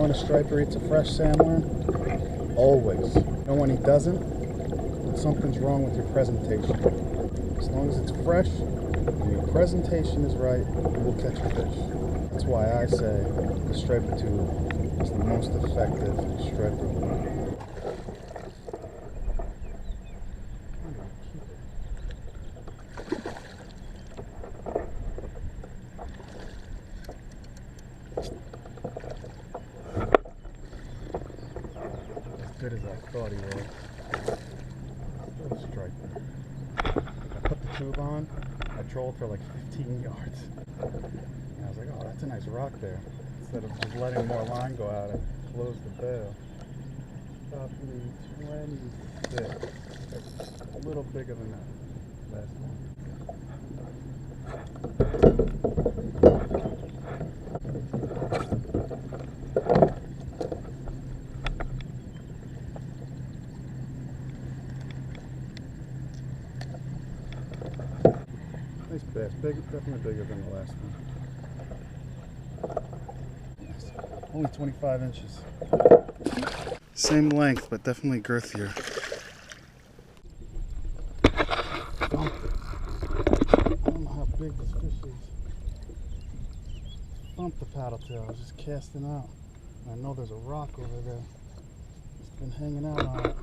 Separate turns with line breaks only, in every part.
when a striper eats a fresh sandworm? Always. You know when he doesn't? When something's wrong with your presentation. As long as it's fresh and your presentation is right, you will catch a fish. That's why I say the striper tube is the most effective striper lure. As good as I thought he was. Still a striper. I put the tube on, I trolled for like 15 yards. And I was like, oh, that's a nice rock there. Instead of just letting more line go out, I closed the bail. Probably 26. That's a little bigger than that last one. Nice bass, definitely bigger than the last one. Nice. Only 25 inches. Same length, but definitely girthier. I don't know how big this fish is. Bumped the paddle tail, I was just casting out. And I know there's a rock over there. It's been hanging out on it.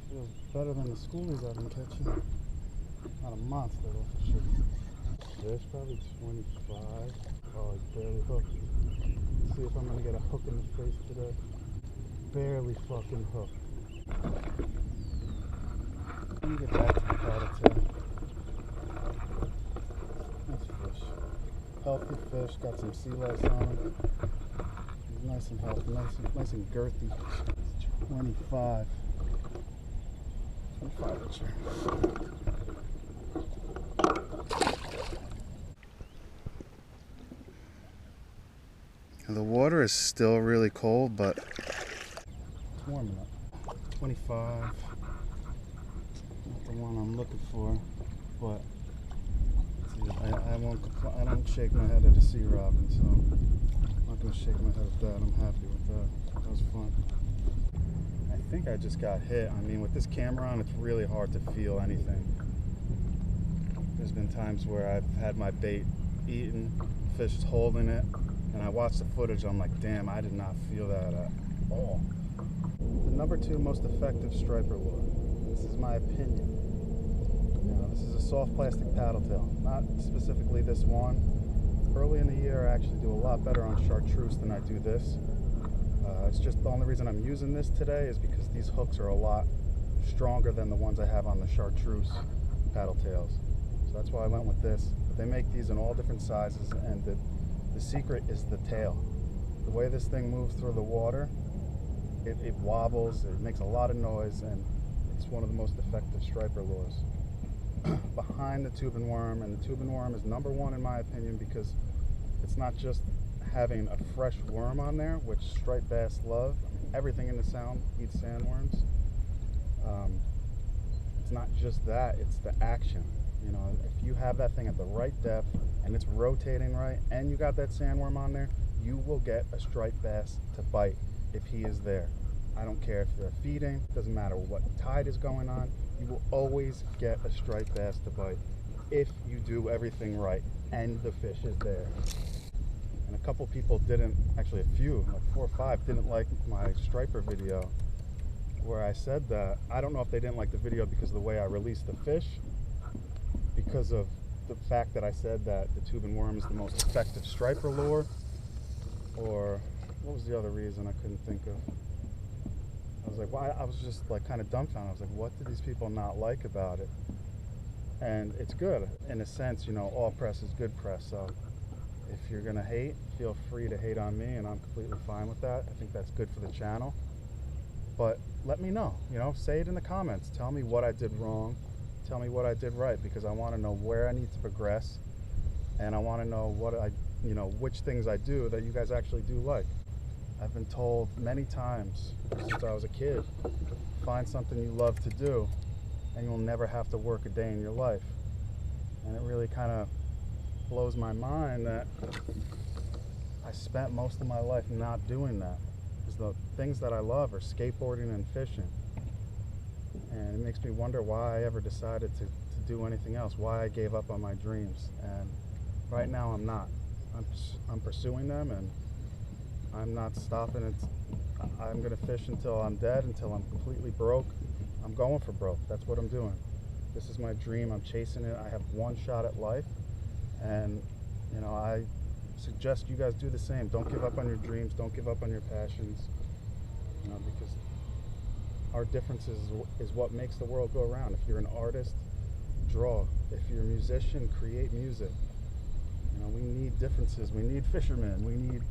Feels better than the schoolies I've been catching. Not a monster though for sure. There's probably 25. Oh, it's barely hooked. Let's see if I'm gonna get a hook in the face today. Barely fucking hooked. Let me get back to the paddle tail. Nice fish. Healthy fish, got some sea lice on him. He's nice and healthy, nice and girthy. It's 25. 25 incher. The water is still really cold, but it's warming up. 25. Not the one I'm looking for, but I don't shake my head at a sea robin, so I'm not gonna shake my head at that. I'm happy with that. That was fun. I think I just got hit. I mean, with this camera on, it's really hard to feel anything. There's been times where I've had my bait eaten, fish is holding it, and I watch the footage, I'm like, damn, I did not feel that at all. The number 2 most effective striper lure. This is my opinion. Now, this is a soft plastic paddle tail, not specifically this one. Early in the year, I actually do a lot better on chartreuse than I do this. It's just the only reason I'm using this today is because these hooks are a lot stronger than the ones I have on the chartreuse paddle tails. So that's why I went with this. But they make these in all different sizes, and the secret is the tail. The way this thing moves through the water, it wobbles, it makes a lot of noise, and it's one of the most effective striper lures. Behind the tube and worm, and the tube and worm is number 1 in my opinion because it's not just having a fresh worm on there, which striped bass love. I mean, everything in the sound eats sandworms. It's not just that, it's the action. You know, if you have that thing at the right depth and it's rotating right and you got that sandworm on there, you will get a striped bass to bite if he is there. I don't care if they're feeding, doesn't matter what tide is going on, you will always get a striped bass to bite if you do everything right and the fish is there. And a couple people didn't, actually a few, like 4 or 5, didn't like my striper video where I said that. I don't know if they didn't like the video because of the way I released the fish, because of the fact that I said that the tube and worm is the most effective striper lure, or what was the other reason I couldn't think of. I was like, well, I was just like kind of dumbfounded. I was like, what did these people not like about it? And it's good in a sense, you know, all press is good press. So if you're gonna hate, feel free to hate on me, and I'm completely fine with that. I think that's good for the channel. But let me know, you know, say it in the comments. Tell me what I did wrong. Tell me what I did right, because I want to know where I need to progress, and I want to know what which things I do that you guys actually do like. I've been told many times since I was a kid, find something you love to do and you'll never have to work a day in your life. And it really kind of blows my mind that I spent most of my life not doing that. Because the things that I love are skateboarding and fishing. And it makes me wonder why I ever decided to do anything else, why I gave up on my dreams. And right now I'm not. I'm pursuing them, and I'm not stopping. I'm gonna fish until I'm dead, until I'm completely broke. I'm going for broke. That's what I'm doing. This is my dream. I'm chasing it. I have one shot at life, and you know, I suggest you guys do the same. Don't give up on your dreams. Don't give up on your passions. You know, because our differences is what makes the world go around. If you're an artist, draw. If you're a musician, create music. You know, we need differences. We need fishermen. We need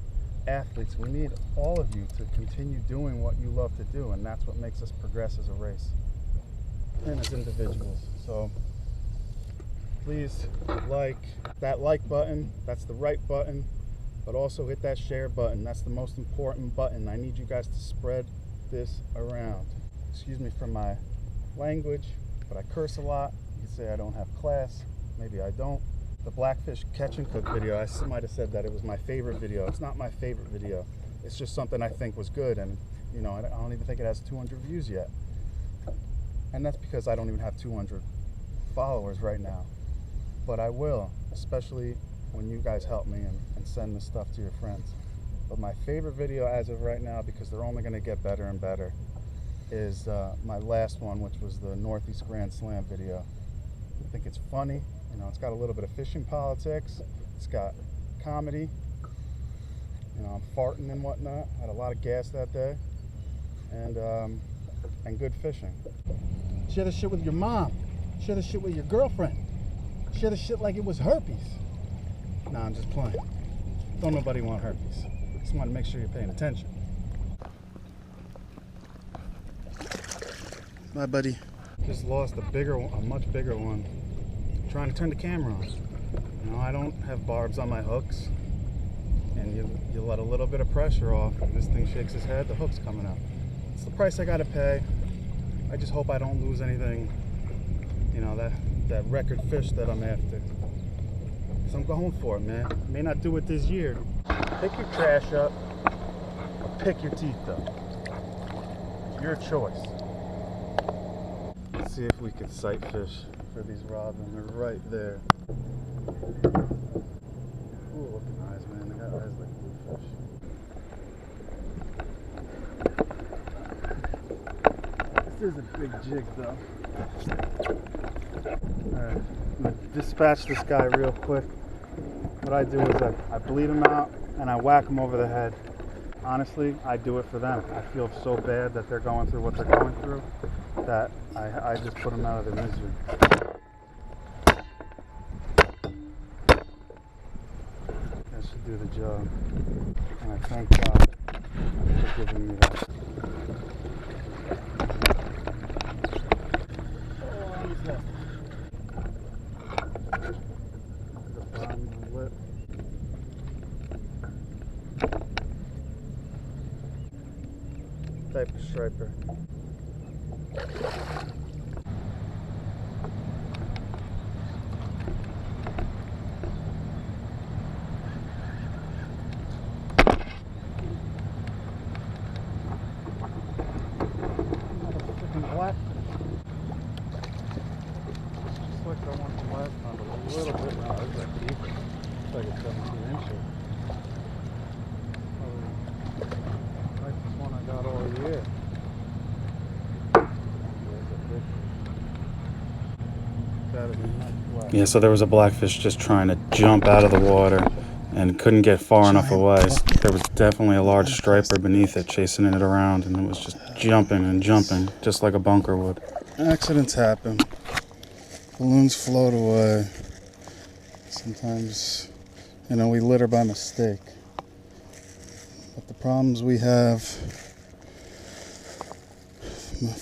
athletes. We need all of you to continue doing what you love to do, and that's what makes us progress as a race and as individuals. So please like that like button. That's the right button, but also hit that share button. That's the most important button. I need you guys to spread this around. Excuse me for my language, but I curse a lot. You can say I don't have class. Maybe I don't. The Blackfish Catch and Cook video, I might have said that it was my favorite video. It's not my favorite video. It's just something I think was good, and you know, I don't even think it has 200 views yet. And that's because I don't even have 200 followers right now. But I will, especially when you guys help me and send this stuff to your friends. But my favorite video as of right now, because they're only going to get better and better, is my last one, which was the Northeast Grand Slam video. I think it's funny. You know, it's got a little bit of fishing politics. It's got comedy. You know, I'm farting and whatnot. I had a lot of gas that day, and good fishing. Share the shit with your mom. Share the shit with your girlfriend. Share the shit like it was herpes. Nah, I'm just playing. Don't nobody want herpes. Just want to make sure you're paying attention. Bye, buddy. Just lost a much bigger one. Trying to turn the camera on. You know, I don't have barbs on my hooks, and you let a little bit of pressure off, and this thing shakes his head, the hook's coming up. It's the price I gotta pay. I just hope I don't lose anything, you know, that record fish that I'm after. Because I'm going for it, man. May not do it this year. Pick your trash up, or pick your teeth up. Your choice. Let's see if we can sight fish for these robin. They're right there. Ooh, looking eyes, man. They got eyes like bluefish. This is a big jig, though. Alright, I'm gonna dispatch this guy real quick. What I do is I bleed him out and I whack him over the head. Honestly, I do it for them. I feel so bad that they're going through what they're going through that I just put them out of their misery. That should do the job. And I thank God for giving me that. Oh, he's hefty. The bottom of the lip. Type of striper. Black. Just like I wanted the last time, but a little bit now. It's like deeper. It's like a 17-incher. Nicest one I got all year. Yeah, so there was a blackfish just trying to jump out of the water and couldn't get far enough away. There was definitely a large striper beneath it chasing it around, and it was just jumping and jumping, just like a bunker would. Accidents happen. Balloons float away. Sometimes, you know, we litter by mistake. But the problems we have,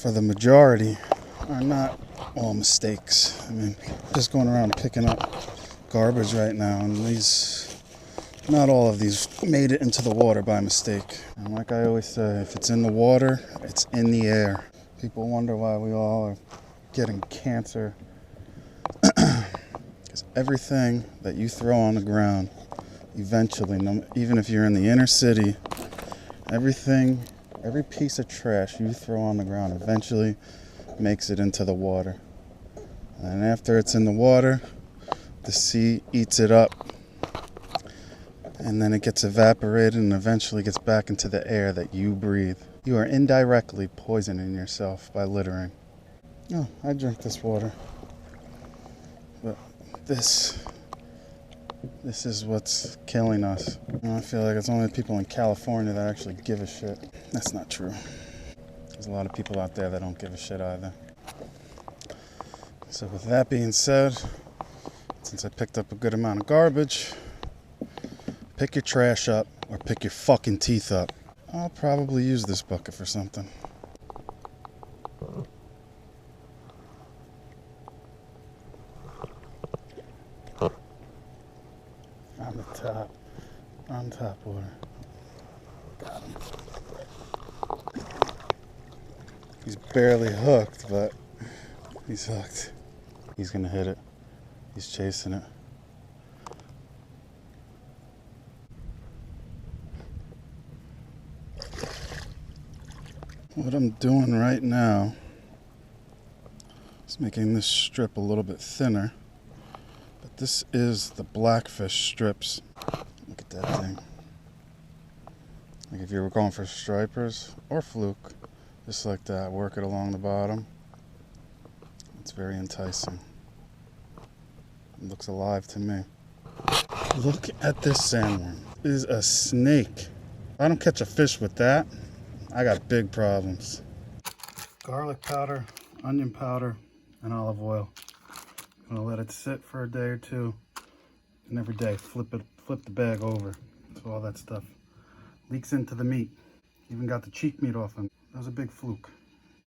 for the majority, are not all mistakes. I mean, just going around picking up garbage right now, and not all of these made it into the water by mistake. And like I always say, if it's in the water, it's in the air. People wonder why we all are getting cancer. Because everything that you throw on the ground eventually, even if you're in the inner city, everything, every piece of trash you throw on the ground eventually makes it into the water. And after it's in the water, the sea eats it up. And then it gets evaporated and eventually gets back into the air that you breathe. You are indirectly poisoning yourself by littering. Oh, I drink this water. But this is what's killing us. I feel like it's only people in California that actually give a shit. That's not true. There's a lot of people out there that don't give a shit either. So with that being said, since I picked up a good amount of garbage, pick your trash up or pick your fucking teeth up. I'll probably use this bucket for something. On top water. Got him. He's barely hooked, but he's hooked. He's gonna hit it. He's chasing it. What I'm doing right now is making this strip a little bit thinner. But this is the blackfish strips. Look at that thing. Like if you were going for stripers or fluke, just like that, work it along the bottom. It's very enticing. It looks alive to me. Look at this sandworm. It is a snake. If I don't catch a fish with that, I got big problems. Garlic powder, onion powder, and olive oil. I'm gonna let it sit for a day or two, and every day flip the bag over so all that stuff leaks into the meat. Even got the cheek meat off him. That was a big fluke.